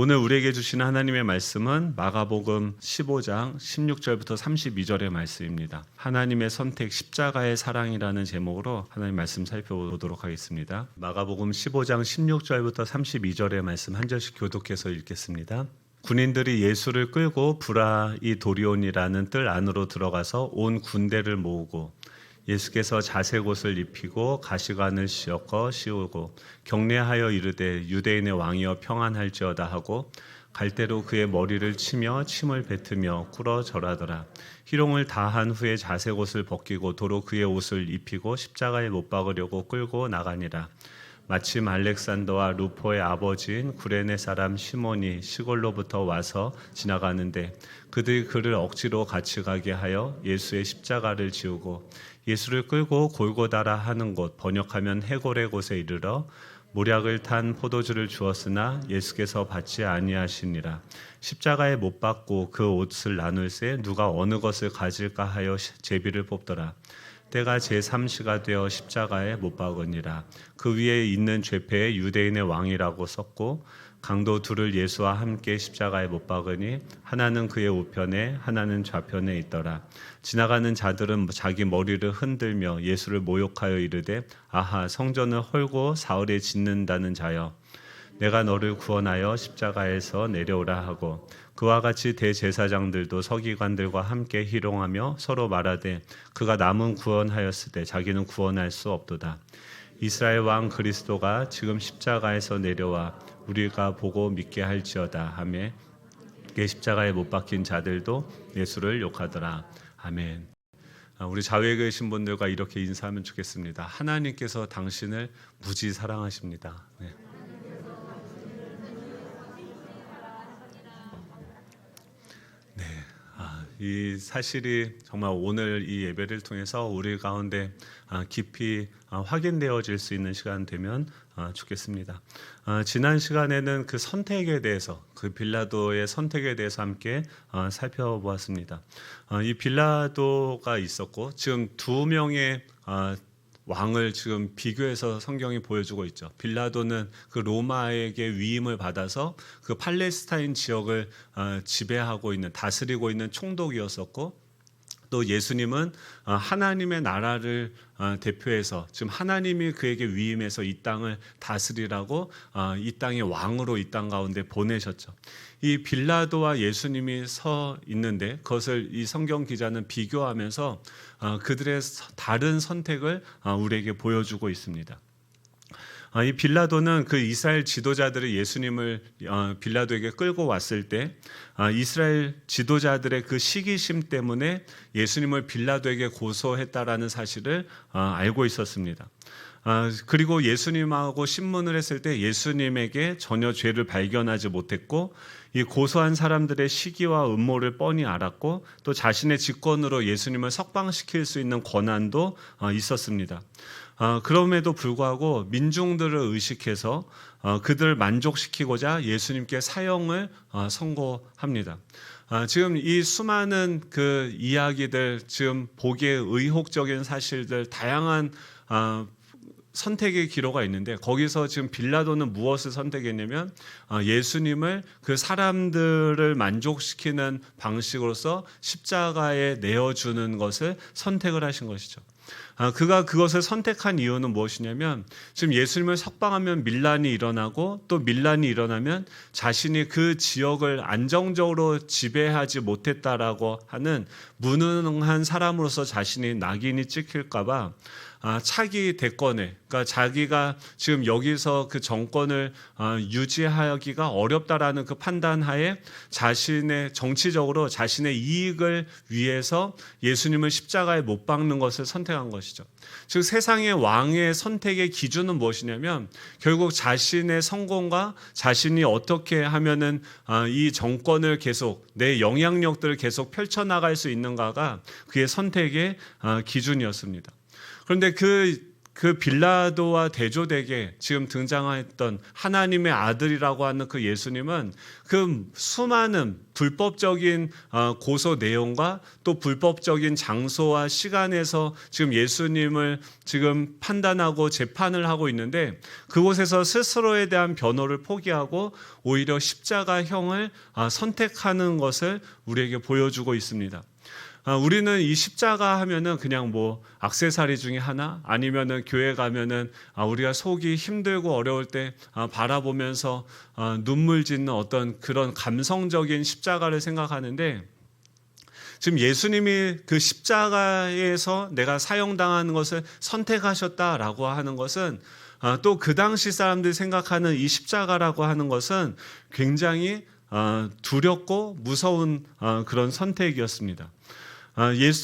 오늘 우리에게 주시는 하나님의 말씀은 마가복음 15장 16절부터 32절의 말씀입니다. 하나님의 선택 십자가의 사랑이라는 제목으로 하나님 말씀 살펴보도록 하겠습니다. 마가복음 15장 16절부터 32절의 말씀 한 절씩 교독해서 읽겠습니다. 군인들이 예수를 끌고 브라이 도리온이라는 뜰 안으로 들어가서 온 군대를 모으고 예수께서 자색 옷을 입히고 가시관을 씌우고 경례하여 이르되 유대인의 왕이여 평안할지어다 하고 갈대로 그의 머리를 치며 침을 뱉으며 꿇어 절하더라. 희롱을 다한 후에 자색 옷을 벗기고 도로 그의 옷을 입히고 십자가에 못 박으려고 끌고 나가니라. 마침 알렉산더와 루포의 아버지인 구레네 사람 시몬이 시골로부터 와서 지나가는데 그들이 그를 억지로 같이 가게 하여 예수의 십자가를 지우고 예수를 끌고 골고다라 하는 곳, 번역하면 해골의 곳에 이르러 모략을 탄 포도주를 주었으나 예수께서 받지 아니하시니라. 십자가에 못 박고 그 옷을 나눌새 누가 어느 것을 가질까 하여 제비를 뽑더라. 때가 제3시가 되어 십자가에 못 박으니라. 그 위에 있는 죄패에 유대인의 왕이라고 썼고 강도 둘을 예수와 함께 십자가에 못 박으니 하나는 그의 우편에 하나는 좌편에 있더라. 지나가는 자들은 자기 머리를 흔들며 예수를 모욕하여 이르되 아하 성전을 헐고 사흘에 짓는다는 자여 내가 너를 구원하여 십자가에서 내려오라 하고 그와 같이 대제사장들도 서기관들과 함께 희롱하며 서로 말하되 그가 남은 구원하였으되 자기는 구원할 수 없도다. 이스라엘 왕 그리스도가 지금 십자가에서 내려와 우리가 보고 믿게 할지어다 하며 십자가에 못 박힌 자들도 예수를 욕하더라. 아멘. 우리 자외에 계신 분들과 이렇게 인사하면 좋겠습니다. 하나님께서 당신을 무지 사랑하십니다. 네. 이 사실이 정말 오늘 이 예배를 통해서 우리 가운데 깊이 확인되어질 수 있는 시간 되면 좋겠습니다. 지난 시간에는 그 선택에 대해서, 그 빌라도의 선택에 대해서 함께 살펴보았습니다. 이 빌라도가 있었고 지금 두 명의 왕을 지금 비교해서 성경이 보여주고 있죠. 빌라도는 그 로마에게 위임을 받아서 그 팔레스타인 지역을 지배하고 있는, 다스리고 있는 총독이었었고, 또 예수님은 하나님의 나라를 대표해서 지금 하나님이 그에게 위임해서 이 땅을 다스리라고 이 땅의 왕으로 이 땅 가운데 보내셨죠. 이 빌라도와 예수님이 서 있는데 그것을 이 성경 기자는 비교하면서 그들의 다른 선택을 우리에게 보여주고 있습니다. 이 빌라도는 그 이스라엘 지도자들이 예수님을 빌라도에게 끌고 왔을 때 이스라엘 지도자들의 그 시기심 때문에 예수님을 빌라도에게 고소했다라는 사실을 알고 있었습니다. 그리고 예수님하고 신문을 했을 때 예수님에게 전혀 죄를 발견하지 못했고 이 고소한 사람들의 시기와 음모를 뻔히 알았고 또 자신의 직권으로 예수님을 석방시킬 수 있는 권한도 있었습니다. 그럼에도 불구하고 민중들을 의식해서 그들을 만족시키고자 예수님께 사형을 선고합니다. 지금 이 수많은 그 이야기들, 지금 보기에 의혹적인 사실들, 다양한 선택의 기로가 있는데 거기서 지금 빌라도는 무엇을 선택했냐면 예수님을 그 사람들을 만족시키는 방식으로서 십자가에 내어주는 것을 선택을 하신 것이죠. 그가 그것을 선택한 이유는 무엇이냐면 지금 예수님을 석방하면 밀란이 일어나고 또 밀란이 일어나면 자신이 그 지역을 안정적으로 지배하지 못했다라고 하는 무능한 사람으로서 자신이 낙인이 찍힐까 봐 차기 대권에, 그러니까 자기가 지금 여기서 그 정권을 유지하기가 어렵다라는 그 판단하에 자신의 정치적으로 자신의 이익을 위해서 예수님을 십자가에 못 박는 것을 선택한 것이죠. 즉 세상의 왕의 선택의 기준은 무엇이냐면 결국 자신의 성공과 자신이 어떻게 하면은 이 정권을 계속 내 영향력들을 계속 펼쳐나갈 수 있는가가 그의 선택의 기준이었습니다. 그런데 그 그 빌라도와 대조되게 지금 등장했던 하나님의 아들이라고 하는 그 예수님은 그 수많은 불법적인 고소 내용과 또 불법적인 장소와 시간에서 지금 예수님을 지금 판단하고 재판을 하고 있는데, 그곳에서 스스로에 대한 변호를 포기하고 오히려 십자가형을 선택하는 것을 우리에게 보여주고 있습니다. 우리는 이 십자가 하면은 그냥 뭐 액세서리 중에 하나, 아니면은 교회 가면은 우리가 속이 힘들고 어려울 때 바라보면서 눈물 짓는 어떤 그런 감성적인 십자가를 생각하는데, 지금 예수님이 그 십자가에서 내가 사형당하는 것을 선택하셨다라고 하는 것은, 또 그 당시 사람들이 생각하는 이 십자가라고 하는 것은 굉장히 두렵고 무서운 그런 선택이었습니다.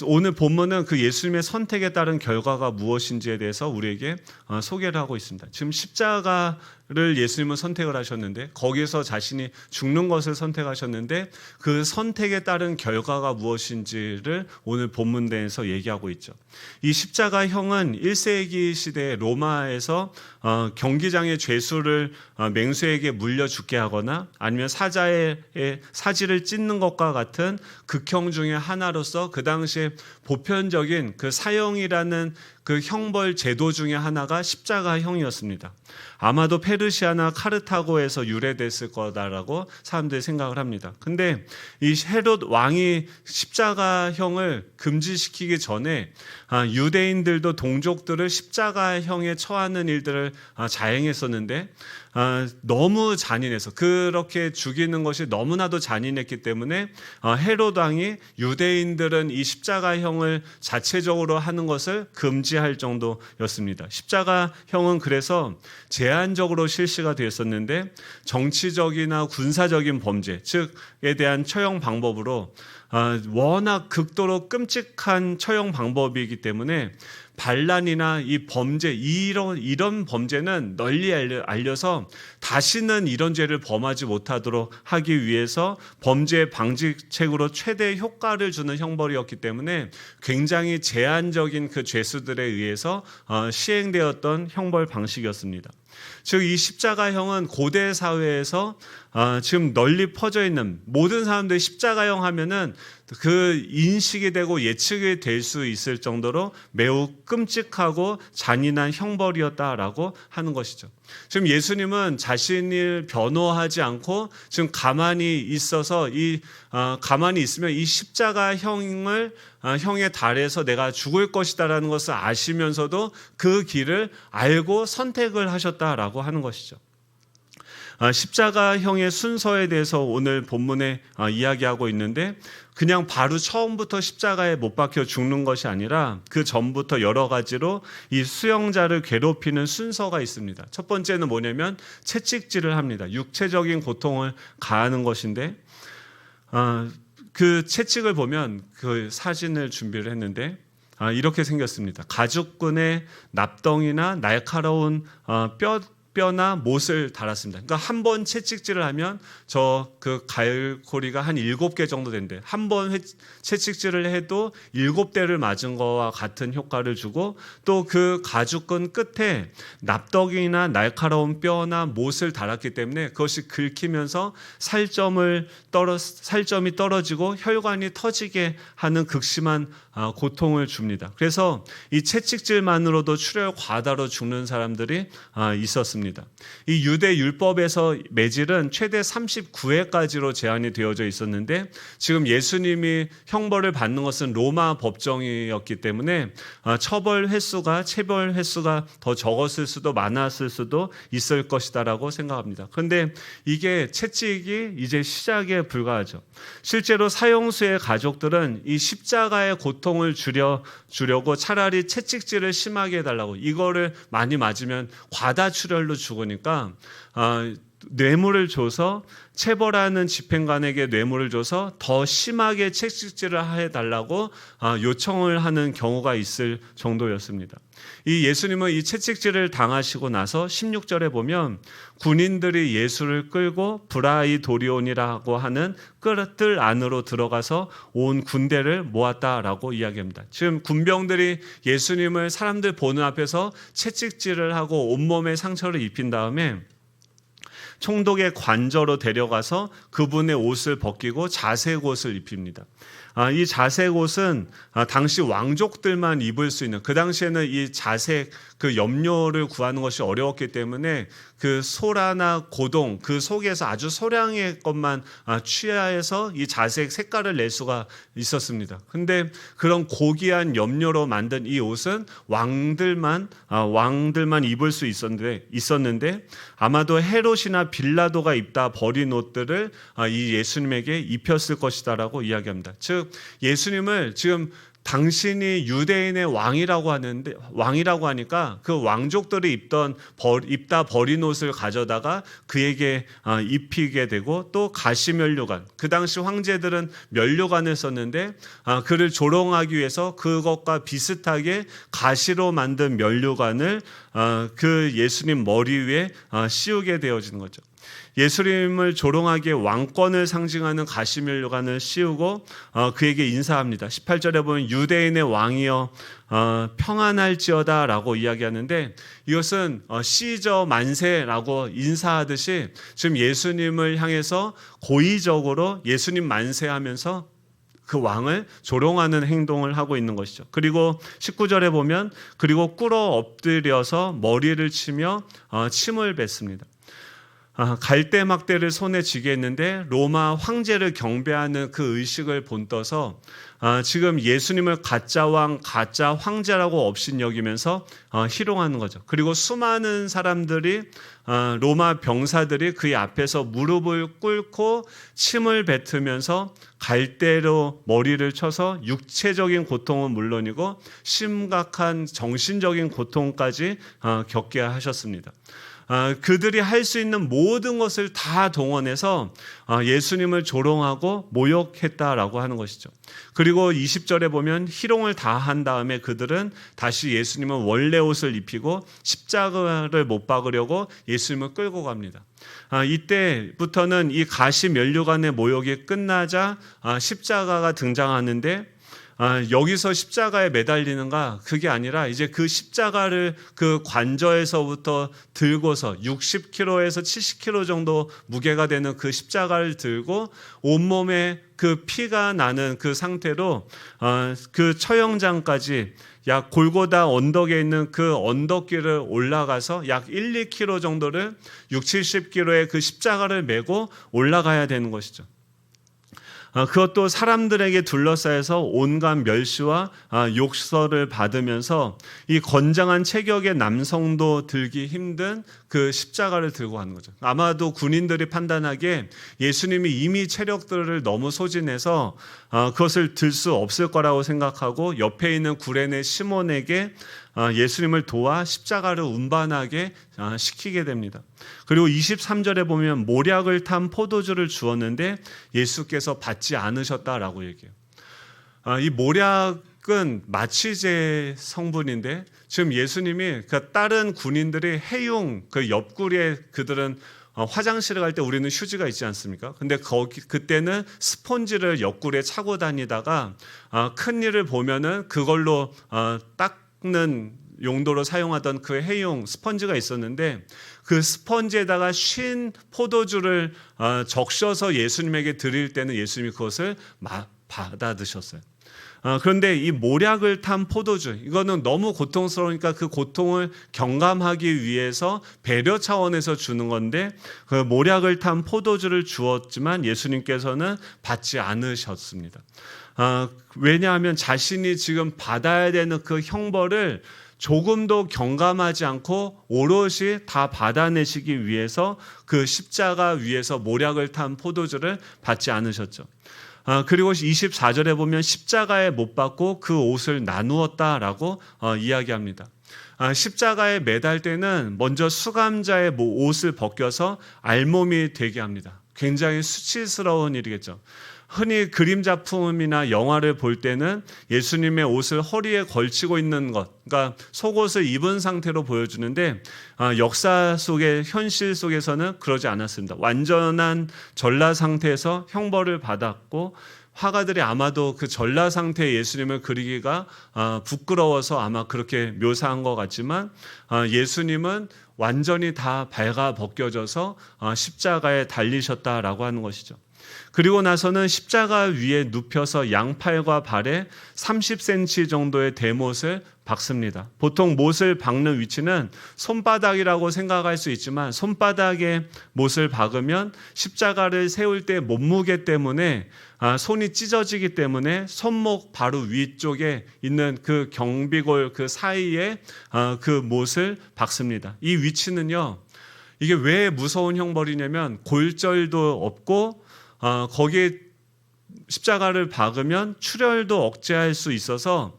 오늘 본문은 그 예수님의 선택에 따른 결과가 무엇인지에 대해서 우리에게 소개를 하고 있습니다. 지금 십자가를 예수님은 선택을 하셨는데, 거기에서 자신이 죽는 것을 선택하셨는데, 그 선택에 따른 결과가 무엇인지를 오늘 본문 내에서 얘기하고 있죠. 이 십자가형은 1세기 시대 로마에서 경기장의 죄수를 맹수에게 물려 죽게 하거나 아니면 사자의 사지를 찢는 것과 같은 극형 중에 하나로서 그 당시에 보편적인 그 사형이라는 그 형벌 제도 중에 하나가 십자가형이었습니다. 아마도 페르시아나 카르타고에서 유래됐을 거다라고 사람들이 생각을 합니다. 근데 이 헤롯 왕이 십자가형을 금지시키기 전에 유대인들도 동족들을 십자가형에 처하는 일들을 자행했었는데, 너무 잔인해서 그렇게 죽이는 것이 너무나도 잔인했기 때문에 헤롯 왕이 유대인들은 이 십자가형을 자체적으로 하는 것을 금지할 정도였습니다. 십자가형은 그래서 제한적으로 실시가 되었었는데, 정치적이나 군사적인 범죄, 즉에 대한 처형 방법으로 워낙 극도로 끔찍한 처형 방법이기 때문에 반란이나 이 범죄, 이런 범죄는 널리 알려서 다시는 이런 죄를 범하지 못하도록 하기 위해서 범죄 방지책으로 최대 효과를 주는 형벌이었기 때문에 굉장히 제한적인 그 죄수들에 의해서 시행되었던 형벌 방식이었습니다. 즉 이 십자가형은 고대 사회에서 지금 널리 퍼져 있는 모든 사람들이 십자가형 하면은 그 인식이 되고 예측이 될 수 있을 정도로 매우 끔찍하고 잔인한 형벌이었다라고 하는 것이죠. 지금 예수님은 자신을 변호하지 않고 지금 가만히 있어서 가만히 있으면 이 십자가형의 달에서 내가 죽을 것이다라는 것을 아시면서도 그 길을 알고 선택을 하셨다라고 하는 것이죠. 십자가형의 순서에 대해서 오늘 본문에 이야기하고 있는데, 그냥 바로 처음부터 십자가에 못 박혀 죽는 것이 아니라 그 전부터 여러 가지로 이 수용자를 괴롭히는 순서가 있습니다. 첫 번째는 뭐냐면 채찍질을 합니다. 육체적인 고통을 가하는 것인데, 그 채찍을 보면 그 사진을 준비를 했는데 이렇게 생겼습니다. 가죽끈에 납덩이나 날카로운 뼈나 못을 달았습니다. 그러니까 한 번 채찍질을 하면 그 갈고리가 한 7개 정도 된대. 한 번 채찍질을 해도 7대를 맞은 거와 같은 효과를 주고, 또 그 가죽끈 끝에 납덩이나 날카로운 뼈나 못을 달았기 때문에 그것이 긁히면서 살점이 떨어지고 혈관이 터지게 하는 극심한 고통을 줍니다. 그래서 이 채찍질만으로도 출혈 과다로 죽는 사람들이 있었습니다. 이 유대 율법에서 매질은 최대 39회까지로 제한이 되어져 있었는데, 지금 예수님이 형벌을 받는 것은 로마 법정이었기 때문에 체벌 횟수가 더 적었을 수도 많았을 수도 있을 것이다라고 생각합니다. 그런데 이게 채찍이 이제 시작에 불과하죠. 실제로 사형수의 가족들은 이 십자가의 고통을 주려고 차라리 채찍질을 심하게 해달라고, 이거를 많이 맞으면 과다출혈로 죽으니까 뇌물을 줘서 체벌하는 집행관에게 뇌물을 줘서 더 심하게 채찍질을 해달라고 요청을 하는 경우가 있을 정도였습니다. 이 예수님은 이 채찍질을 당하시고 나서 16절에 보면 군인들이 예수를 끌고 브라이도리온이라고 하는 뜰 안으로 들어가서 온 군대를 모았다라고 이야기합니다. 지금 군병들이 예수님을 사람들 보는 앞에서 채찍질을 하고 온몸에 상처를 입힌 다음에 총독의 관저로 데려가서 그분의 옷을 벗기고 자색 옷을 입힙니다. 이 자색 옷은 당시 왕족들만 입을 수 있는, 그 당시에는 이 자색 그 염료를 구하는 것이 어려웠기 때문에 그 소라나 고동 그 속에서 아주 소량의 것만 취하해서 이 자색 색깔을 낼 수가 있었습니다. 근데 그런 고귀한 염료로 만든 이 옷은 왕들만 입을 수 있었는데 아마도 헤롯이나 빌라도가 입다 버린 옷들을 이 예수님에게 입혔을 것이다라고 이야기합니다. 즉 예수님을 지금 당신이 유대인의 왕이라고 하니까 그 왕족들이 입다 버린 옷을 가져다가 그에게 입히게 되고, 또 가시면류관, 그 당시 황제들은 면류관을 썼는데 그를 조롱하기 위해서 그것과 비슷하게 가시로 만든 면류관을 그 예수님 머리 위에 씌우게 되어지는 거죠. 예수님을 조롱하기에 왕권을 상징하는 가시면류관을 씌우고 그에게 인사합니다. 18절에 보면 유대인의 왕이여 평안할지어다 라고 이야기하는데, 이것은 시저 만세라고 인사하듯이 지금 예수님을 향해서 고의적으로 예수님 만세하면서 그 왕을 조롱하는 행동을 하고 있는 것이죠. 그리고 19절에 보면 그리고 꿇어 엎드려서 머리를 치며 침을 뱉습니다. 갈대막대를 손에 쥐게 했는데 로마 황제를 경배하는 그 의식을 본떠서 지금 예수님을 가짜 왕, 가짜 황제라고 업신여기면서 희롱하는 거죠. 그리고 수많은 사람들이 로마 병사들이 그의 앞에서 무릎을 꿇고 침을 뱉으면서 갈대로 머리를 쳐서 육체적인 고통은 물론이고 심각한 정신적인 고통까지 겪게 하셨습니다. 그들이 할 수 있는 모든 것을 다 동원해서 예수님을 조롱하고 모욕했다라고 하는 것이죠. 그리고 20절에 보면 희롱을 다 한 다음에 그들은 다시 예수님은 원래 옷을 입히고 십자가를 못 박으려고 예수님을 끌고 갑니다. 이때부터는 이 가시 면류관의 모욕이 끝나자 십자가가 등장하는데, 여기서 십자가에 매달리는가, 그게 아니라 이제 그 십자가를 그 관저에서부터 들고서 60kg에서 70kg 정도 무게가 되는 그 십자가를 들고 온몸에 그 피가 나는 그 상태로 그 처형장까지 약 골고다 언덕에 있는 그 언덕길을 올라가서 약 1, 2km 정도를 60, 70kg의 그 십자가를 메고 올라가야 되는 것이죠. 그것도 사람들에게 둘러싸여서 온갖 멸시와 욕설을 받으면서 이 건장한 체격의 남성도 들기 힘든 그 십자가를 들고 가는 거죠. 아마도 군인들이 판단하기에 예수님이 이미 체력들을 너무 소진해서 그것을 들 수 없을 거라고 생각하고 옆에 있는 구레네 시몬에게 예수님을 도와 십자가를 운반하게 시키게 됩니다. 그리고 23절에 보면 모략을 탄 포도주를 주었는데 예수께서 받지 않으셨다라고 얘기해요. 이 모략은 마취제 성분인데 지금 예수님이 그 다른 군인들이 해용 그 옆구리에 그들은 화장실을 갈 때 우리는 휴지가 있지 않습니까? 근데 그때는 스폰지를 옆구리에 차고 다니다가 큰 일을 보면은 그걸로 닦는 용도로 사용하던 그 해용 스펀지가 있었는데, 그 스펀지에다가 쉰 포도주를 적셔서 예수님에게 드릴 때는 예수님이 그것을 받아 드셨어요. 그런데 이 모략을 탄 포도주, 이거는 너무 고통스러우니까 그 고통을 경감하기 위해서 배려 차원에서 주는 건데, 그 모략을 탄 포도주를 주었지만 예수님께서는 받지 않으셨습니다. 왜냐하면 자신이 지금 받아야 되는 그 형벌을 조금도 경감하지 않고 오롯이 다 받아내시기 위해서 그 십자가 위에서 모략을 탄 포도주를 받지 않으셨죠. 그리고 24절에 보면 십자가에 못 박고 그 옷을 나누었다라고 이야기합니다. 십자가에 매달 때는 먼저 수감자의 옷을 벗겨서 알몸이 되게 합니다. 굉장히 수치스러운 일이겠죠. 흔히 그림 작품이나 영화를 볼 때는 예수님의 옷을 허리에 걸치고 있는 것, 그러니까 속옷을 입은 상태로 보여주는데 역사 속의 현실 속에서는 그러지 않았습니다. 완전한 전라 상태에서 형벌을 받았고 화가들이 아마도 그 전라 상태의 예수님을 그리기가 부끄러워서 아마 그렇게 묘사한 것 같지만 예수님은 완전히 다 발가 벗겨져서 십자가에 달리셨다라고 하는 것이죠. 그리고 나서는 십자가 위에 눕혀서 양팔과 발에 30cm 정도의 대못을 박습니다. 보통 못을 박는 위치는 손바닥이라고 생각할 수 있지만 손바닥에 못을 박으면 십자가를 세울 때 몸무게 때문에 손이 찢어지기 때문에 손목 바로 위쪽에 있는 그 경비골 그 사이에 그 못을 박습니다. 이 위치는요, 이게 왜 무서운 형벌이냐면 골절도 없고 거기에 십자가를 박으면 출혈도 억제할 수 있어서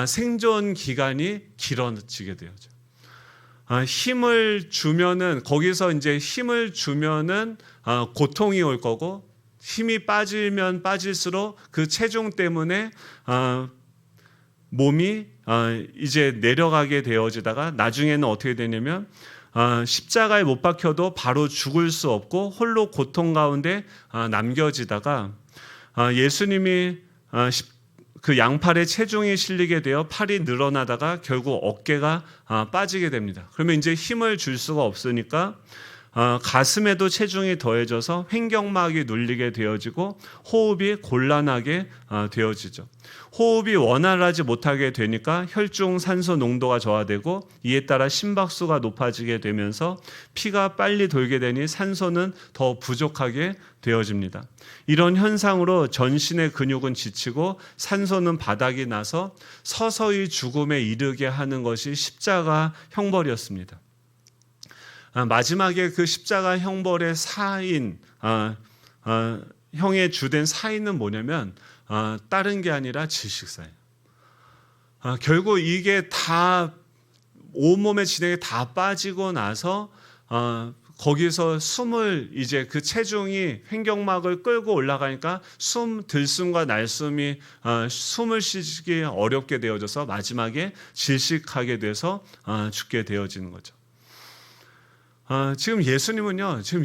생존 기간이 길어지게 되죠. 힘을 주면은 거기서 이제 힘을 주면은 고통이 올 거고 힘이 빠지면 빠질수록 그 체중 때문에 몸이 이제 내려가게 되어지다가 나중에는 어떻게 되냐면 십자가에 못 박혀도 바로 죽을 수 없고 홀로 고통 가운데 남겨지다가 예수님이 그 양팔에 체중이 실리게 되어 팔이 늘어나다가 결국 어깨가 빠지게 됩니다. 그러면 이제 힘을 줄 수가 없으니까 가슴에도 체중이 더해져서 횡격막이 눌리게 되어지고 호흡이 곤란하게 되어지죠. 호흡이 원활하지 못하게 되니까 혈중 산소 농도가 저하되고 이에 따라 심박수가 높아지게 되면서 피가 빨리 돌게 되니 산소는 더 부족하게 되어집니다. 이런 현상으로 전신의 근육은 지치고 산소는 바닥이 나서 서서히 죽음에 이르게 하는 것이 십자가 형벌이었습니다. 마지막에 그 십자가 형벌의 사인, 형의 주된 사인은 뭐냐면 다른 게 아니라 질식사예요. 결국 이게 다 온몸의 진액이 다 빠지고 나서 거기서 숨을 이제 그 체중이 횡격막을 끌고 올라가니까 들숨과 날숨이 숨을 쉬기 어렵게 되어져서 마지막에 질식하게 돼서 죽게 되어지는 거죠. 지금 예수님은요, 지금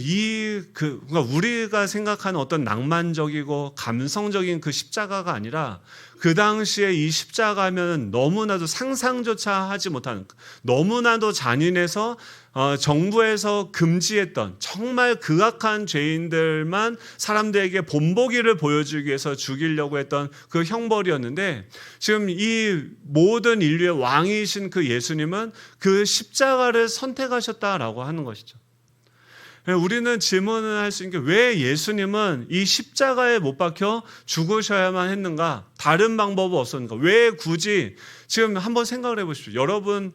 그러니까 우리가 생각하는 어떤 낭만적이고 감성적인 그 십자가가 아니라 그 당시에 이 십자가면 너무나도 상상조차 하지 못하는, 너무나도 잔인해서 정부에서 금지했던 정말 극악한 죄인들만 사람들에게 본보기를 보여주기 위해서 죽이려고 했던 그 형벌이었는데, 지금 이 모든 인류의 왕이신 그 예수님은 그 십자가를 선택하셨다라고 하는 것이죠. 우리는 질문을 할 수 있는 게 왜 예수님은 이 십자가에 못 박혀 죽으셔야만 했는가? 다른 방법은 없었는가? 왜 굳이? 지금 한번 생각을 해보십시오. 여러분은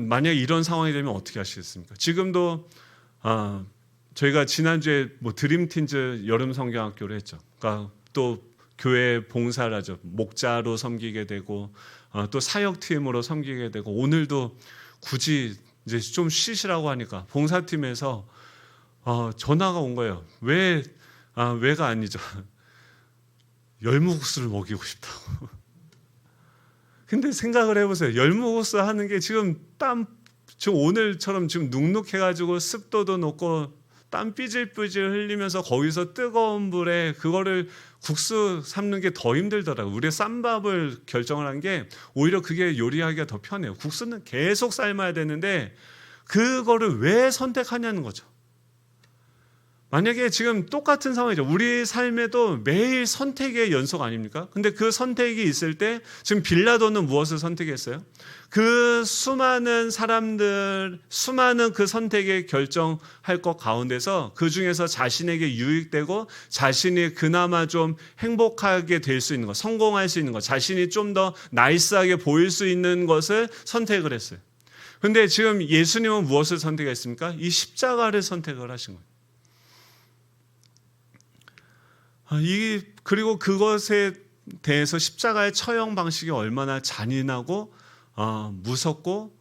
만약 이런 상황이 되면 어떻게 하시겠습니까? 지금도 저희가 지난주에 드림틴즈 여름 성경학교를 했죠. 그러니까 또 교회 봉사를 하죠. 목자로 섬기게 되고 또 사역팀으로 섬기게 되고, 오늘도 굳이 이제 좀 쉬시라고 하니까 봉사팀에서 전화가 온 거예요. 왜가 아니죠. 열무국수를 먹이고 싶다고. 근데 생각을 해보세요. 열무국수 하는 게 지금 오늘처럼 지금 눅눅해가지고 습도도 높고 땀 삐질삐질 흘리면서 거기서 뜨거운 불에 그거를 국수 삶는 게 더 힘들더라고요. 우리가 쌈밥을 결정을 한 게 오히려 그게 요리하기가 더 편해요. 국수는 계속 삶아야 되는데 그거를 왜 선택하냐는 거죠. 만약에 지금 똑같은 상황이죠. 우리 삶에도 매일 선택의 연속 아닙니까? 근데 그 선택이 있을 때 지금 빌라도는 무엇을 선택했어요? 그 수많은 사람들, 수많은 그 선택에 결정할 것 가운데서 그 중에서 자신에게 유익되고 자신이 그나마 좀 행복하게 될 수 있는 것, 성공할 수 있는 것, 자신이 좀 더 나이스하게 보일 수 있는 것을 선택을 했어요. 근데 지금 예수님은 무엇을 선택했습니까? 이 십자가를 선택을 하신 거예요. 그리고 그것에 대해서 십자가의 처형 방식이 얼마나 잔인하고 무섭고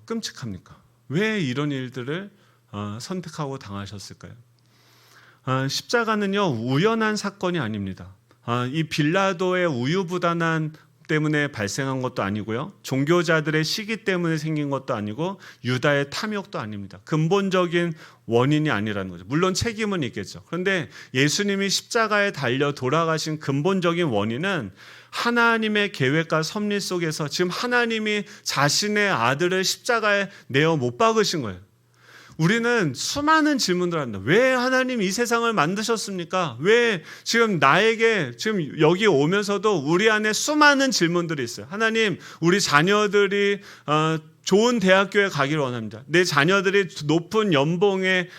끔찍합니까? 왜 이런 일들을 선택하고 당하셨을까요? 십자가는요, 우연한 사건이 아닙니다. 이 빌라도의 우유부단한 때문에 발생한 것도 아니고요, 종교자들의 시기 때문에 생긴 것도 아니고, 유다의 탐욕도 아닙니다. 근본적인 원인이 아니라는 거죠. 물론 책임은 있겠죠. 그런데 예수님이 십자가에 달려 돌아가신 근본적인 원인은 하나님의 계획과 섭리 속에서 지금 하나님이 자신의 아들을 십자가에 내어 못 박으신 거예요. 우리는 수많은 질문들을 합니다. 왜 하나님 이 세상을 만드셨습니까? 왜 지금 나에게 지금 여기 오면서도 우리 안에 수많은 질문들이 있어요. 하나님, 우리 자녀들이 좋은 대학교에 가기를 원합니다. 내 자녀들이 높은 연봉에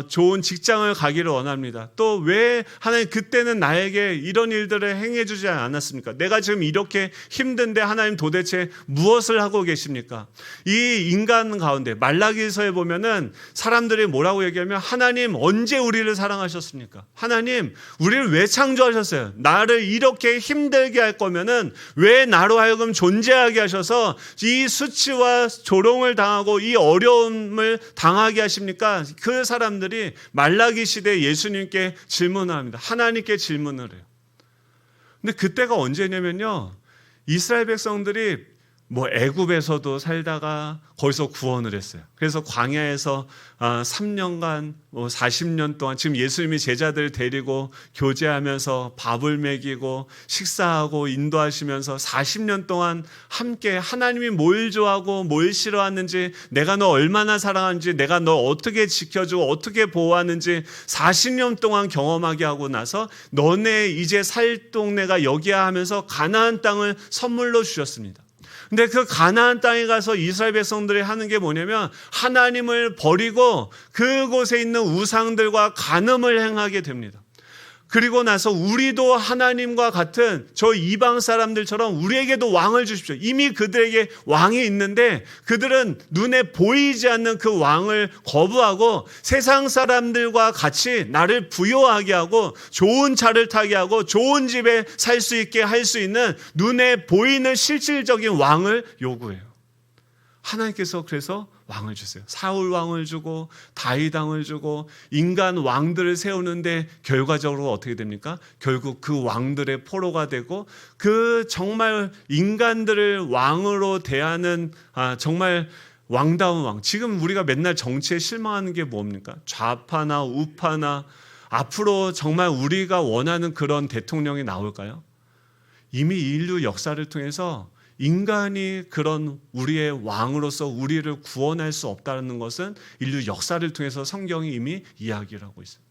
좋은 직장을 가기를 원합니다. 또 왜 하나님 그때는 나에게 이런 일들을 행해 주지 않았습니까? 내가 지금 이렇게 힘든데 하나님 도대체 무엇을 하고 계십니까? 이 인간 가운데 말라기서에 보면은 사람들이 뭐라고 얘기하면, 하나님 언제 우리를 사랑하셨습니까? 하나님 우리를 왜 창조하셨어요? 나를 이렇게 힘들게 할 거면은 왜 나로 하여금 존재하게 하셔서 이 수치와 조롱을 당하고 이 어려움을 당하게 하십니까? 그 사람들이 말라기 시대에 예수님께 질문을 합니다. 하나님께 질문을 해요. 근데 그때가 언제냐면요, 이스라엘 백성들이 애굽에서도 살다가 거기서 구원을 했어요. 그래서 광야에서 3년간 40년 동안 지금 예수님이 제자들 데리고 교제하면서 밥을 먹이고 식사하고 인도하시면서 40년 동안 함께 하나님이 뭘 좋아하고 뭘 싫어하는지, 내가 너 얼마나 사랑하는지, 내가 너 어떻게 지켜주고 어떻게 보호하는지 40년 동안 경험하게 하고 나서 너네 이제 살 동네가 여기야 하면서 가나안 땅을 선물로 주셨습니다. 근데 그 가나안 땅에 가서 이스라엘 백성들이 하는 게 뭐냐면, 하나님을 버리고 그곳에 있는 우상들과 간음을 행하게 됩니다. 그리고 나서 우리도 하나님과 같은 저 이방 사람들처럼 우리에게도 왕을 주십시오. 이미 그들에게 왕이 있는데 그들은 눈에 보이지 않는 그 왕을 거부하고 세상 사람들과 같이 나를 부요하게 하고 좋은 차를 타게 하고 좋은 집에 살 수 있게 할 수 있는 눈에 보이는 실질적인 왕을 요구해요. 하나님께서 그래서 왕을 주세요. 사울 왕을 주고 다윗 왕을 주고 인간 왕들을 세우는데 결과적으로 어떻게 됩니까? 결국 그 왕들의 포로가 되고, 그 정말 인간들을 왕으로 대하는 정말 왕다운 왕. 지금 우리가 맨날 정치에 실망하는 게 뭡니까? 좌파나 우파나. 앞으로 정말 우리가 원하는 그런 대통령이 나올까요? 이미 인류 역사를 통해서 인간이 그런 우리의 왕으로서 우리를 구원할 수 없다는 것은 인류 역사를 통해서 성경이 이미 이야기를 하고 있어요.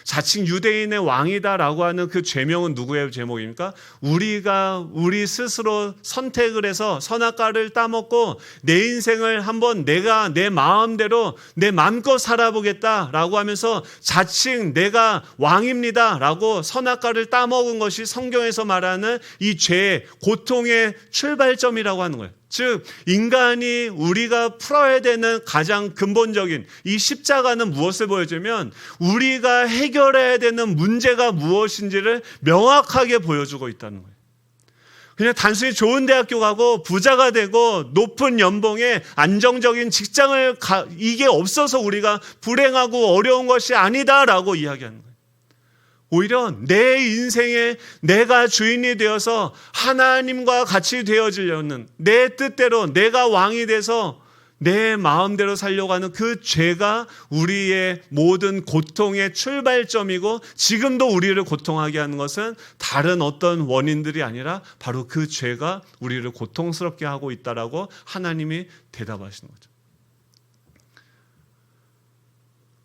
자칭 유대인의 왕이다라고 하는 그 죄명은 누구의 제목입니까? 우리 스스로 선택을 해서 선악과를 따먹고 내 인생을 한번 내가 내 마음대로 내 마음껏 살아보겠다라고 하면서 자칭 내가 왕입니다라고 선악과를 따먹은 것이 성경에서 말하는 이 죄의 고통의 출발점이라고 하는 거예요. 즉 인간이 우리가 풀어야 되는 가장 근본적인 이 십자가는 무엇을 보여주면, 우리가 해결해야 되는 문제가 무엇인지를 명확하게 보여주고 있다는 거예요. 그냥 단순히 좋은 대학교 가고 부자가 되고 높은 연봉에 안정적인 직장을 이게 없어서 우리가 불행하고 어려운 것이 아니다라고 이야기하는 거예요. 오히려 내 인생에 내가 주인이 되어서 하나님과 같이 되어지려는, 내 뜻대로 내가 왕이 돼서 내 마음대로 살려고 하는 그 죄가 우리의 모든 고통의 출발점이고, 지금도 우리를 고통하게 하는 것은 다른 어떤 원인들이 아니라 바로 그 죄가 우리를 고통스럽게 하고 있다라고 하나님이 대답하시는 거죠.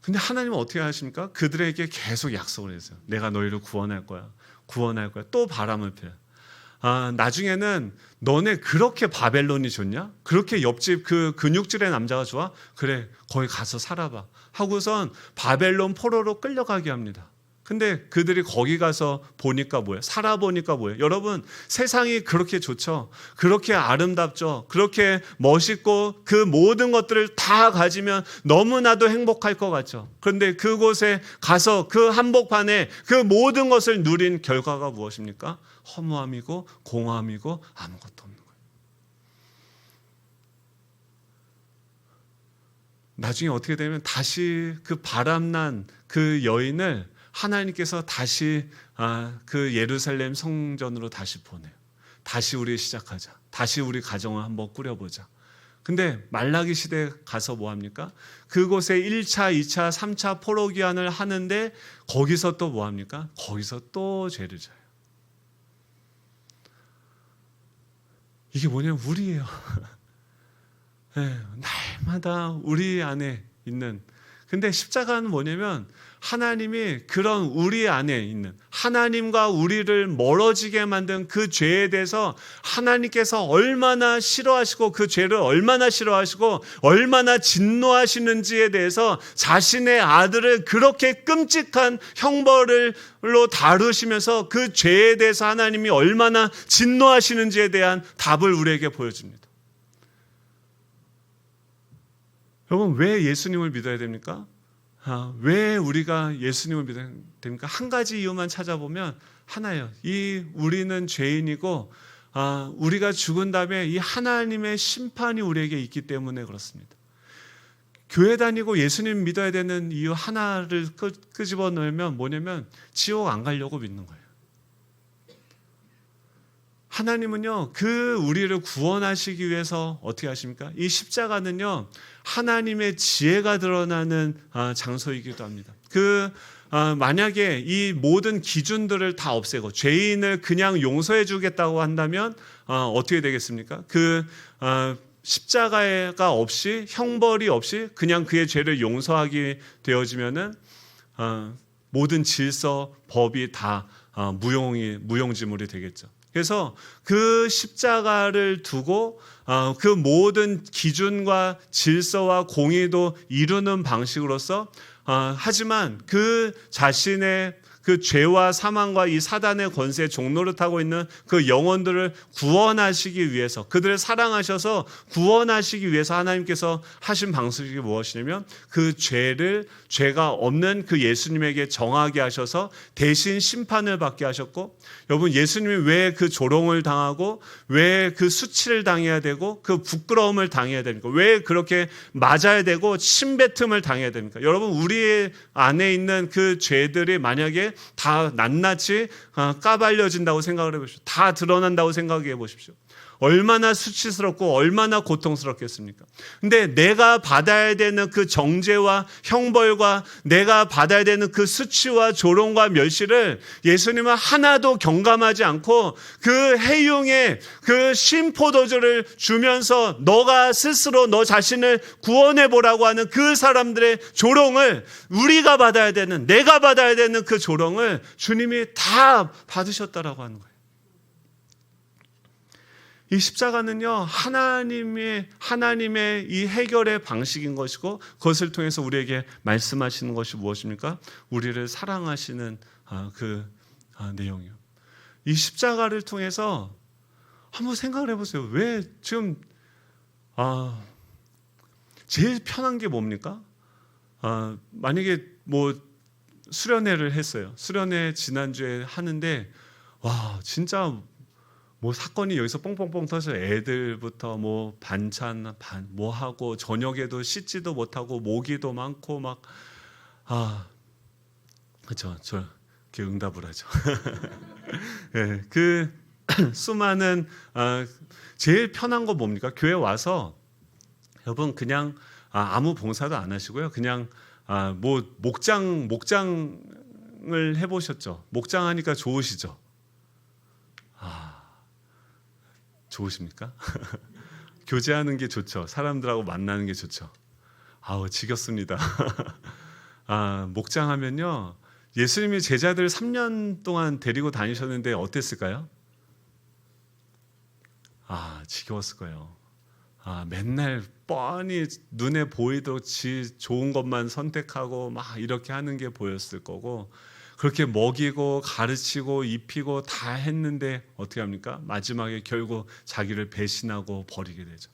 근데 하나님은 어떻게 하십니까? 그들에게 계속 약속을 했어요. 내가 너희를 구원할 거야. 구원할 거야. 또 바람을 펴요. 나중에는 너네 그렇게 바벨론이 좋냐? 그렇게 옆집 그 근육질의 남자가 좋아? 그래, 거기 가서 살아봐. 하고선 바벨론 포로로 끌려가게 합니다. 근데 그들이 거기 가서 보니까 뭐예요? 살아보니까 뭐예요? 여러분, 세상이 그렇게 좋죠. 그렇게 아름답죠. 그렇게 멋있고 그 모든 것들을 다 가지면 너무나도 행복할 것 같죠. 그런데 그곳에 가서 그 한복판에 그 모든 것을 누린 결과가 무엇입니까? 허무함이고 공허함이고 아무것도 없는 거예요. 나중에 어떻게 되면 다시 그 바람난 그 여인을 하나님께서 다시 그 예루살렘 성전으로 다시 보내요. 다시 우리 시작하자. 다시 우리 가정을 한번 꾸려보자. 근데 말라기 시대에 가서 뭐합니까? 그곳에 1차, 2차, 3차 포로기한을 하는데 거기서 또 뭐합니까? 거기서 또 죄를 져요. 이게 뭐냐면 우리예요. 네, 날마다 우리 안에 있는. 근데 십자가는 뭐냐면 하나님이 그런 우리 안에 있는 하나님과 우리를 멀어지게 만든 그 죄에 대해서 하나님께서 얼마나 싫어하시고 그 죄를 얼마나 싫어하시고 얼마나 진노하시는지에 대해서 자신의 아들을 그렇게 끔찍한 형벌로 다루시면서 그 죄에 대해서 하나님이 얼마나 진노하시는지에 대한 답을 우리에게 보여줍니다. 여러분, 왜 예수님을 믿어야 됩니까? 왜 우리가 예수님을 믿어야 됩니까? 한 가지 이유만 찾아보면 하나예요. 우리는 죄인이고 우리가 죽은 다음에 이 하나님의 심판이 우리에게 있기 때문에 그렇습니다. 교회 다니고 예수님 믿어야 되는 이유 하나를 끄집어 놓으면 뭐냐면 지옥 안 가려고 믿는 거예요. 하나님은요, 그 우리를 구원하시기 위해서 어떻게 하십니까? 이 십자가는요, 하나님의 지혜가 드러나는 장소이기도 합니다. 만약에 이 모든 기준들을 다 없애고 죄인을 그냥 용서해 주겠다고 한다면 어떻게 되겠습니까? 십자가가 없이 형벌이 없이 그냥 그의 죄를 용서하게 되어지면은 모든 질서, 법이 다 무용지물이 되겠죠. 그래서 그 십자가를 두고 그 모든 기준과 질서와 공의도 이루는 방식으로서 하지만 그 자신의 그 죄와 사망과 이 사단의 권세에 종노릇하고 있는 그 영혼들을 구원하시기 위해서 그들을 사랑하셔서 구원하시기 위해서 하나님께서 하신 방식이 무엇이냐면 그 죄가 없는 그 예수님에게 정하게 하셔서 대신 심판을 받게 하셨고, 여러분, 예수님이 왜 그 조롱을 당하고 왜 그 수치를 당해야 되고 그 부끄러움을 당해야 됩니까? 왜 그렇게 맞아야 되고 침뱉음을 당해야 됩니까? 여러분, 우리 안에 있는 그 죄들이 만약에 다 낱낱이 까발려진다고 생각을 해보십시오. 다 드러난다고 생각해 보십시오. 얼마나 수치스럽고 얼마나 고통스럽겠습니까? 근데 내가 받아야 되는 그 정죄와 형벌과 내가 받아야 되는 그 수치와 조롱과 멸시를 예수님은 하나도 경감하지 않고 그 해융의 그 심포도주를 주면서 너가 스스로 너 자신을 구원해 보라고 하는 그 사람들의 조롱을 우리가 받아야 되는, 내가 받아야 되는 그 조롱을 주님이 다 받으셨다라고 하는 거예요. 이 십자가는요, 하나님의 이 해결의 방식인 것이고, 그것을 통해서 우리에게 말씀하시는 것이 무엇입니까? 우리를 사랑하시는 내용이요. 이 십자가를 통해서 한번 생각을 해보세요. 왜 지금 제일 편한 게 뭡니까? 만약에 수련회를 했어요. 수련회 지난주에 하는데 진짜 사건이 여기서 뽕뽕뽕 터져. 애들부터 반찬 하고 저녁에도 씻지도 못하고 모기도 많고 그렇죠. 저렇게 응답을 하죠. 네, 그 수많은 제일 편한 거 뭡니까? 교회 와서 여러분 그냥 아무 봉사도 안 하시고요. 그냥 목장을 해보셨죠? 목장하니까 좋으시죠? 좋으십니까? 교제하는 게 좋죠. 사람들하고 만나는 게 좋죠. 지겹습니다. 목장하면요, 예수님이 제자들 3년 동안 데리고 다니셨는데 어땠을까요? 지겨웠을 거예요. 맨날 뻔히 눈에 보이도록 좋은 것만 선택하고 이렇게 하는 게 보였을 거고, 그렇게 먹이고 가르치고 입히고 다 했는데 어떻게 합니까? 마지막에 결국 자기를 배신하고 버리게 되죠.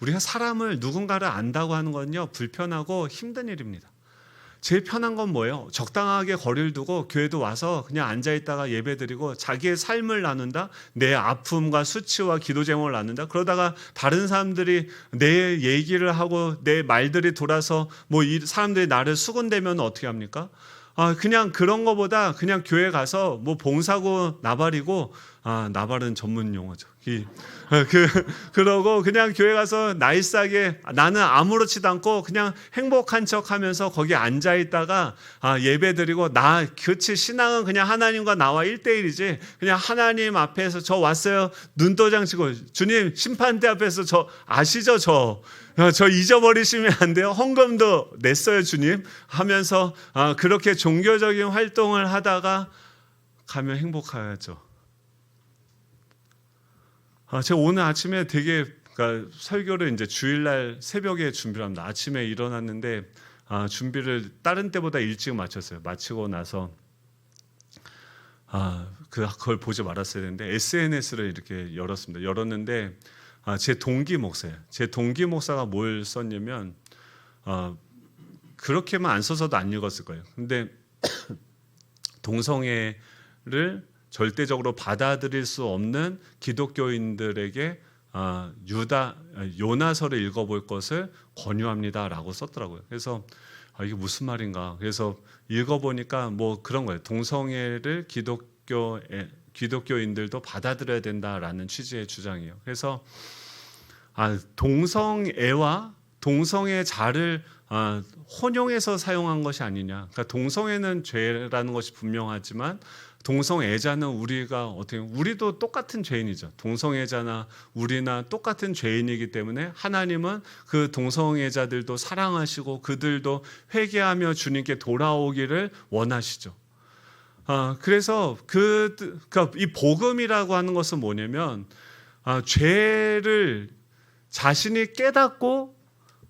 우리가 사람을 누군가를 안다고 하는 건요, 불편하고 힘든 일입니다. 제일 편한 건 뭐예요? 적당하게 거리를 두고 교회도 와서 그냥 앉아있다가 예배드리고 자기의 삶을 나눈다? 내 아픔과 수치와 기도 제목을 나눈다? 그러다가 다른 사람들이 내 얘기를 하고 내 말들이 돌아서 뭐 이 사람들이 나를 수군대면 어떻게 합니까? 그냥 그런 거보다 그냥 교회 가서 뭐 봉사고 나발이고, 나발은 전문 용어죠. 그러고 그냥 교회 가서 나이스하게 나는 아무렇지도 않고 그냥 행복한 척 하면서 거기 앉아 있다가 예배 드리고, 그치, 신앙은 그냥 하나님과 나와 1대1이지. 그냥 하나님 앞에서 저 왔어요. 눈도장 치고, 주님 심판대 앞에서 저 아시죠? 저 잊어버리시면 안 돼요. 헌금도 냈어요, 주님. 하면서 그렇게 종교적인 활동을 하다가 가면 행복하죠. 제가 오늘 아침에 그러니까 설교를 이제 주일날 새벽에 준비를 합니다. 아침에 일어났는데 준비를 다른 때보다 일찍 마쳤어요. 마치고 나서 그걸 보지 말았어야 되는데 SNS를 이렇게 열었는데 제 동기 목사예요. 제 동기 목사가 뭘 썼냐면 그렇게만 안 써서도 안 읽었을 거예요. 근데 동성애를 절대적으로 받아들일 수 없는 기독교인들에게 요나서를 읽어볼 것을 권유합니다라고 썼더라고요. 그래서 이게 무슨 말인가? 그래서 읽어보니까 뭐 그런 거예요. 동성애를 기독교인들도 받아들여야 된다라는 취지의 주장이에요. 그래서 동성애와 동성애자를 혼용해서 사용한 것이 아니냐. 그러니까 동성애는 죄라는 것이 분명하지만 동성애자는 우리도 똑같은 죄인이죠. 동성애자나 우리나 똑같은 죄인이기 때문에 하나님은 그 동성애자들도 사랑하시고 그들도 회개하며 주님께 돌아오기를 원하시죠. 그래서 그러니까 이 복음이라고 하는 것은 뭐냐면 죄를 자신이 깨닫고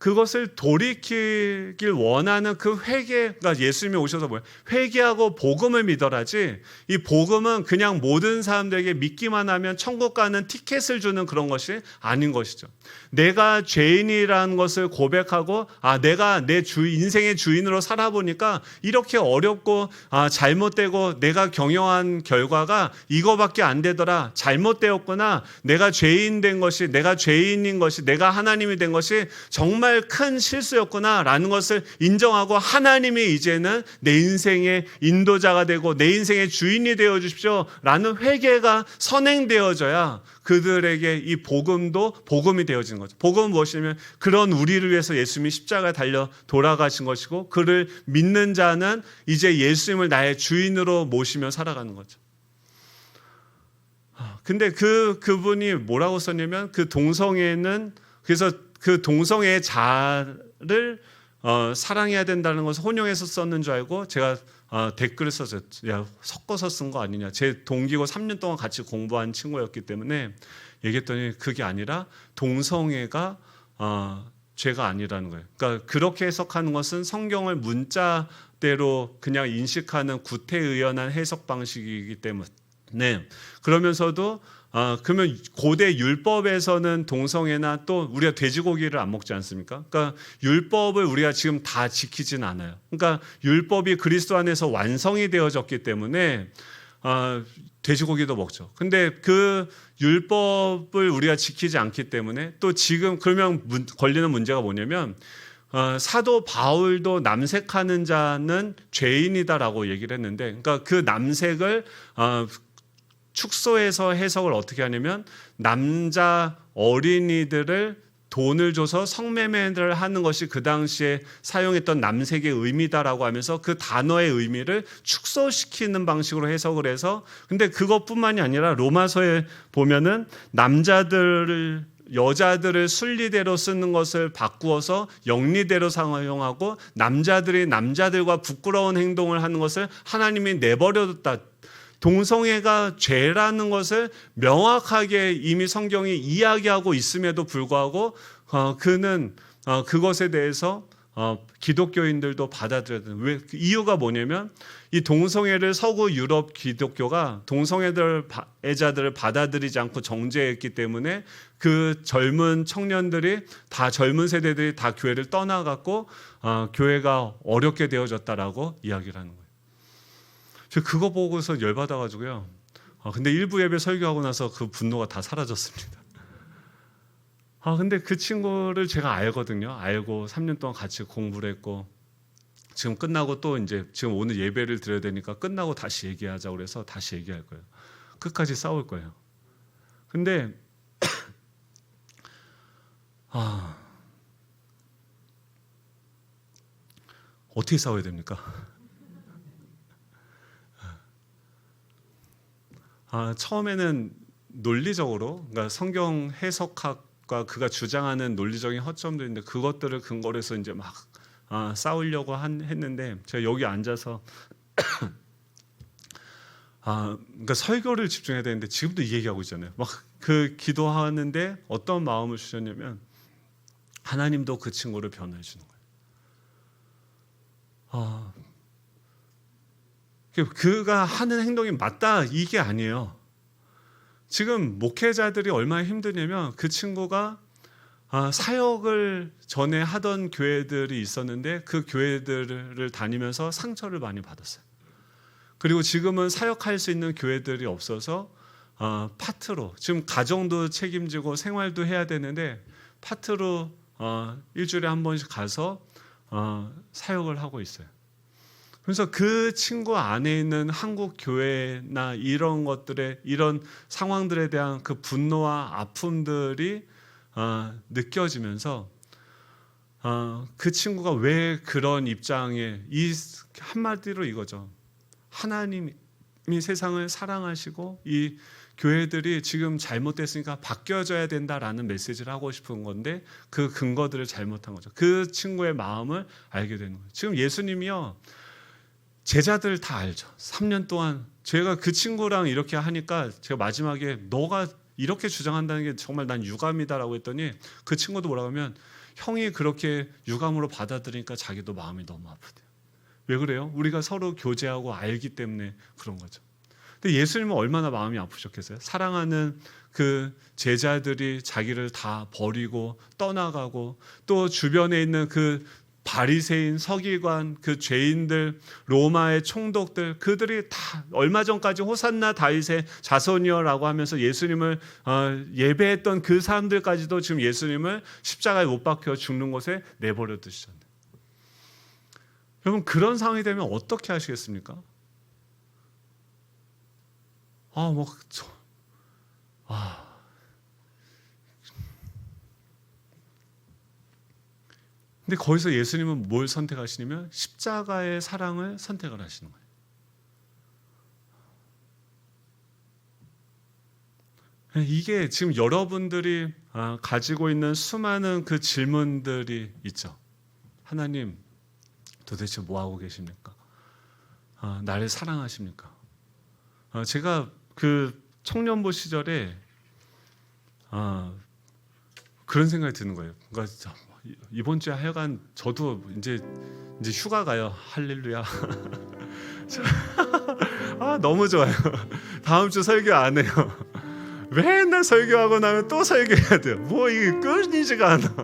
그것을 돌이키길 원하는 그 회개가, 예수님이 오셔서 뭐예요? 회개하고 복음을 믿어라지, 이 복음은 그냥 모든 사람들에게 믿기만 하면 천국 가는 티켓을 주는 그런 것이 아닌 것이죠. 내가 죄인이라는 것을 고백하고 내가 내 인생의 주인으로 살아보니까 이렇게 어렵고 잘못되고 내가 경영한 결과가 이거밖에 안 되더라. 잘못되었구나. 내가 죄인인 것이, 내가 하나님이 된 것이 정말 큰 실수였구나 라는 것을 인정하고, 하나님이 이제는 내 인생의 인도자가 되고 내 인생의 주인이 되어 주십시오 라는 회개가 선행되어져야 그들에게 이 복음도 복음이 되어지는 거죠. 복음은 무엇이냐면 그런 우리를 위해서 예수님이 십자가에 달려 돌아가신 것이고, 그를 믿는 자는 이제 예수님을 나의 주인으로 모시며 살아가는 거죠. 근데 그분이 뭐라고 썼냐면, 그 동성애는, 그래서 그 동성애자를 사랑해야 된다는 것을 혼용해서 썼는 줄 알고 제가 댓글을 썼어요. 야, 섞어서 쓴 거 아니냐. 제 동기고 3년 동안 같이 공부한 친구였기 때문에 얘기했더니 그게 아니라 동성애가 죄가 아니라는 거예요. 그러니까 그렇게 해석하는 것은 성경을 문자대로 그냥 인식하는 구태의연한 해석 방식이기 때문에, 그러면서도 그러면 고대 율법에서는 동성애나 또 우리가 돼지고기를 안 먹지 않습니까? 그러니까 율법을 우리가 지금 다 지키진 않아요. 그러니까 율법이 그리스도 안에서 완성이 되어졌기 때문에 돼지고기도 먹죠. 근데 그 율법을 우리가 지키지 않기 때문에 또 지금 그러면 걸리는 문제가 뭐냐면, 사도 바울도 남색하는 자는 죄인이다라고 얘기를 했는데, 그러니까 그 남색을 축소해서 해석을 어떻게 하냐면, 남자 어린이들을 돈을 줘서 성매매를 하는 것이 그 당시에 사용했던 남색의 의미다라고 하면서 그 단어의 의미를 축소시키는 방식으로 해석을 해서, 근데 그것뿐만이 아니라 로마서에 보면은 여자들을 순리대로 쓰는 것을 바꾸어서 영리대로 사용하고, 남자들이 남자들과 부끄러운 행동을 하는 것을 하나님이 내버려뒀다. 동성애가 죄라는 것을 명확하게 이미 성경이 이야기하고 있음에도 불구하고 그는 그것에 대해서 기독교인들도 받아들여야 되는, 왜 이유가 뭐냐면 이 동성애를 서구 유럽 기독교가 동성애자들을 받아들이지 않고 정죄했기 때문에 그 젊은 청년들이 다, 젊은 세대들이 다 교회를 떠나갔고 교회가 어렵게 되어졌다라고 이야기를 하는 거예요. 저 그거 보고서 열받아가지고요. 근데 일부 예배 설교하고 나서 그 분노가 다 사라졌습니다. 근데 그 친구를 제가 알거든요. 알고 3년 동안 같이 공부를 했고, 지금 끝나고 또 이제 지금 오늘 예배를 드려야 되니까 끝나고 다시 얘기하자고 그래서 다시 얘기할 거예요. 끝까지 싸울 거예요. 근데 어떻게 싸워야 됩니까? 처음에는 논리적으로, 그러니까 성경 해석학과 그가 주장하는 논리적인 허점도 있는데 그것들을 근거로 해서 이제 막 싸우려고 했는데, 제가 여기 앉아서 그러니까 설교를 집중해야 되는데 지금도 이 얘기하고 있잖아요. 막 그 기도하는데 어떤 마음을 주셨냐면 하나님도 그 친구를 변호해 주는 거예요. 그가 하는 행동이 맞다 이게 아니에요. 지금 목회자들이 얼마나 힘드냐면 그 친구가 사역을 전에 하던 교회들이 있었는데 그 교회들을 다니면서 상처를 많이 받았어요. 그리고 지금은 사역할 수 있는 교회들이 없어서 파트로, 지금 가정도 책임지고 생활도 해야 되는데 파트로 일주일에 한 번씩 가서 사역을 하고 있어요. 그래서 그 친구 안에 있는 한국 교회나 이런 것들의, 이런 상황들에 대한 그 분노와 아픔들이 느껴지면서 그 친구가 왜 그런 입장에, 이 한마디로 이거죠. 하나님이 세상을 사랑하시고 이 교회들이 지금 잘못됐으니까 바뀌어져야 된다라는 메시지를 하고 싶은 건데 그 근거들을 잘못한 거죠. 그 친구의 마음을 알게 되는 거예요. 지금 예수님이요, 제자들 다 알죠. 3년 동안 제가 그 친구랑 이렇게 하니까 제가 마지막에 너가 이렇게 주장한다는 게 정말 난 유감이다라고 했더니 그 친구도 뭐라고 하면 형이 그렇게 유감으로 받아들이니까 자기도 마음이 너무 아프대요. 왜 그래요? 우리가 서로 교제하고 알기 때문에 그런 거죠. 근데 예수님은 얼마나 마음이 아프셨겠어요? 사랑하는 그 제자들이 자기를 다 버리고 떠나가고 또 주변에 있는 그 바리새인, 서기관, 그 죄인들, 로마의 총독들, 그들이 다 얼마 전까지 호산나 다윗의 자손이여라고 하면서 예수님을 예배했던 그 사람들까지도 지금 예수님을 십자가에 못 박혀 죽는 곳에 내버려 두셨는데, 여러분 그런 상황이 되면 어떻게 하시겠습니까? 근데 거기서 예수님은 뭘 선택하시냐면 십자가의 사랑을 선택을 하시는 거예요. 이게 지금 여러분들이 가지고 있는 수많은 그 질문들이 있죠. 하나님 도대체 뭐 하고 계십니까? 나를 사랑하십니까? 제가 그 청년부 시절에 그런 생각이 드는 거예요. 그러니까 이번 주에 하여간 저도 이제 휴가 가요. 할렐루야. 너무 좋아요. 다음 주 설교 안 해요. 맨날 설교하고 나면 또 설교해야 돼요. 뭐 이게 끊이지가 않아.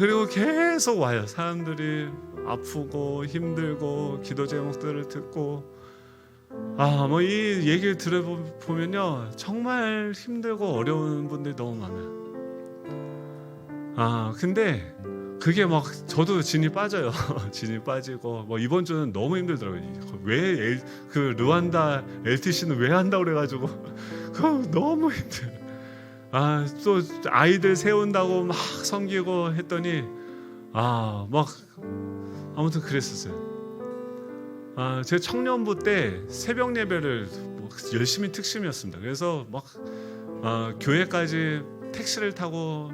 그리고 계속 와요. 사람들이 아프고 힘들고 기도 제목들을 듣고 뭐 이 얘기를 들어보면요 정말 힘들고 어려운 분들이 너무 많아요. 근데 그게 막 저도 진이 빠져요. 진이 빠지고 뭐 이번 주는 너무 힘들더라고요. 왜 그 르완다 LTC는 왜 한다고 그래가지고 그거 너무 힘들어요. 또 아이들 세운다고 막 섬기고 했더니 막 아무튼 그랬었어요. 제 청년부 때 새벽 예배를 열심히 특심이었습니다. 그래서 막 교회까지 택시를 타고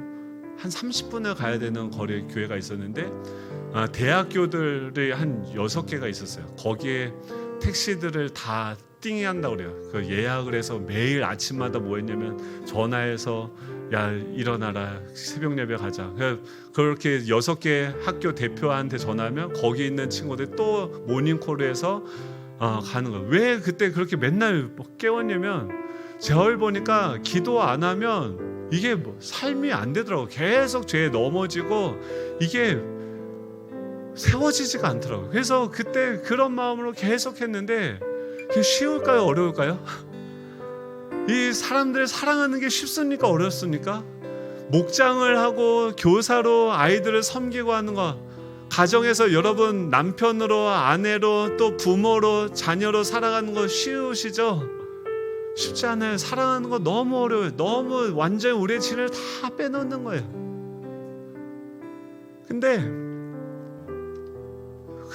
한 30분을 가야 되는 거리에 교회가 있었는데 대학교들이 한 6개가 있었어요. 거기에 택시들을 다 띵한다고 그래요. 그 예약을 해서 매일 아침마다 뭐 했냐면 전화해서 야 일어나라 새벽 예배 가자. 그렇게 6개 학교 대표한테 전화하면 거기 있는 친구들 또 모닝콜에서 가는 거예요. 왜 그때 그렇게 맨날 깨웠냐면 제가 보니까 기도 안 하면 이게 삶이 안 되더라고요. 계속 죄에 넘어지고 이게 세워지지가 않더라고요. 그래서 그때 그런 마음으로 계속 했는데 그게 쉬울까요? 어려울까요? 이 사람들 사랑하는 게 쉽습니까? 어렵습니까? 목장을 하고 교사로 아이들을 섬기고 하는 거, 가정에서 여러분 남편으로 아내로 또 부모로 자녀로 살아가는 거 쉬우시죠? 쉽지 않아요. 사랑하는 거 너무 어려워요. 너무 완전히 우리의 진을 다 빼놓는 거예요. 근데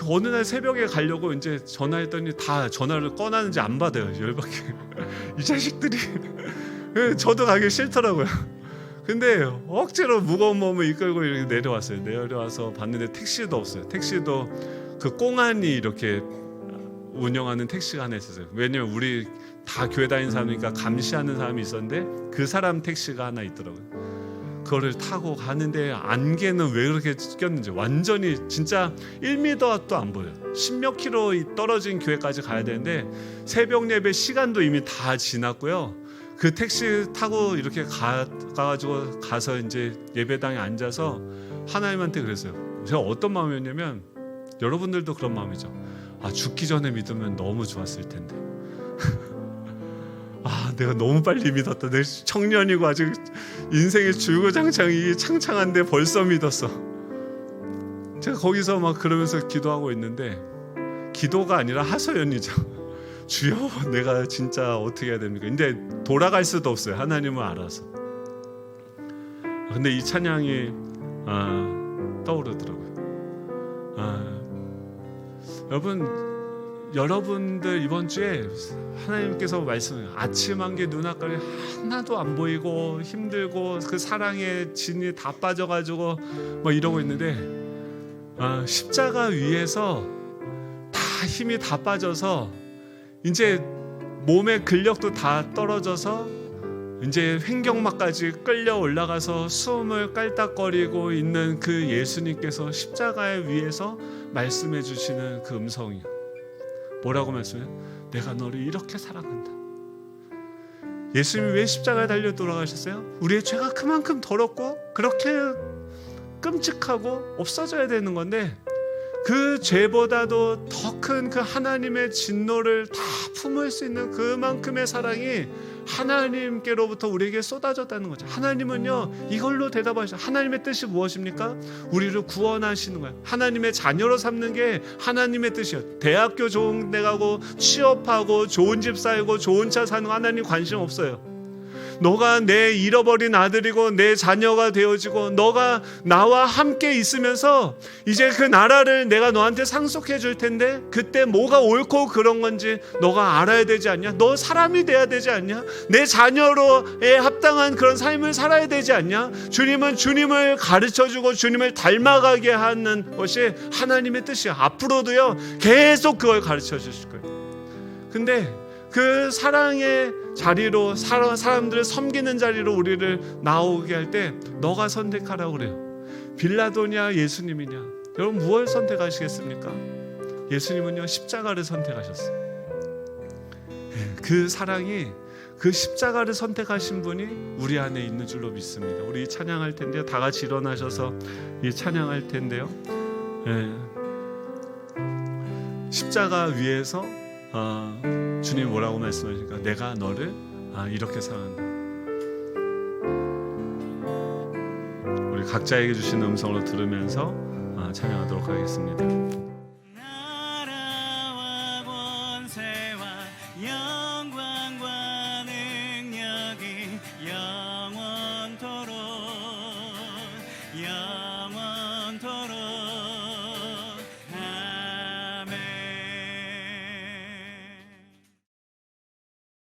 어느 날 새벽에 가려고 이제 전화했더니 다 전화를 꺼놨는지 안 받아요. 열받게. 이 자식들이. 저도 가기 싫더라고요. 근데 억지로 무거운 몸을 이끌고 이렇게 내려왔어요. 내려와서 봤는데 택시도 없어요. 택시도 그 꽁안이 이렇게 운영하는 택시가 하나 있었어요. 왜냐면 우리 다 교회 다니는 사람이니까 감시하는 사람이 있었는데 그 사람 택시가 하나 있더라고요. 그거를 타고 가는데 안개는 왜 그렇게 꼈는지 완전히 진짜 1m도 안 보여요. 10몇 킬로 떨어진 교회까지 가야 되는데 새벽 예배 시간도 이미 다 지났고요. 그 택시 타고 이렇게 가가지고 가서 이제 예배당에 앉아서 하나님한테 그랬어요. 제가 어떤 마음이었냐면 여러분들도 그런 마음이죠. 죽기 전에 믿으면 너무 좋았을 텐데. 내가 너무 빨리 믿었다. 내가 청년이고 아직 인생의 주구장창이 창창한데 벌써 믿었어. 제가 거기서 막 그러면서 기도하고 있는데 기도가 아니라 하소연이죠. 주여, 내가 진짜 어떻게 해야 됩니까? 근데 돌아갈 수도 없어요. 하나님을 알아서. 근데 이 찬양이 떠오르더라고요. 여러분들 이번 주에 하나님께서 말씀해요. 아침 한개 눈앞까지 하나도 안 보이고 힘들고 그 사랑의 진이 다 빠져가지고 뭐 이러고 있는데 십자가 위에서 다 힘이 다 빠져서 이제 몸의 근력도 다 떨어져서 이제 횡격막까지 끌려 올라가서 숨을 깔딱거리고 있는 그 예수님께서 십자가의 위에서 말씀해 주시는 그 음성이요. 뭐라고 말씀해요? 내가 너를 이렇게 사랑한다. 예수님이 왜 십자가에 달려 돌아가셨어요? 우리의 죄가 그만큼 더럽고 그렇게 끔찍하고 없어져야 되는 건데 그 죄보다도 더 큰 그 하나님의 진노를 다 품을 수 있는 그만큼의 사랑이 하나님께로부터 우리에게 쏟아졌다는 거죠. 하나님은요 이걸로 대답하셔. 하나님의 뜻이 무엇입니까? 우리를 구원하시는 거예요. 하나님의 자녀로 삼는 게 하나님의 뜻이에요. 대학교 좋은 데 가고 취업하고 좋은 집 살고 좋은 차 사는 거 하나님 관심 없어요. 너가 내 잃어버린 아들이고 내 자녀가 되어지고 너가 나와 함께 있으면서 이제 그 나라를 내가 너한테 상속해 줄 텐데 그때 뭐가 옳고 그런 건지 너가 알아야 되지 않냐? 너 사람이 돼야 되지 않냐? 내 자녀로에 합당한 그런 삶을 살아야 되지 않냐? 주님은 주님을 가르쳐주고 주님을 닮아가게 하는 것이 하나님의 뜻이야. 앞으로도요 계속 그걸 가르쳐 주실 거예요. 근데 그 사랑의 자리로 사람들을 섬기는 자리로 우리를 나오게 할 때 너가 선택하라고 그래요. 빌라도냐 예수님이냐. 여러분 무엇을 선택하시겠습니까? 예수님은요 십자가를 선택하셨어요. 그 사랑이 그 십자가를 선택하신 분이 우리 안에 있는 줄로 믿습니다. 우리 찬양할 텐데요. 다 같이 일어나셔서 이 찬양할 텐데요. 십자가 위에서 주님 뭐라고 말씀하십니까? 내가 너를 이렇게 사랑한다. 우리 각자에게 주신 음성으로 들으면서 찬양하도록 하겠습니다. 나라와 권세와 영광과 능력이 영원토록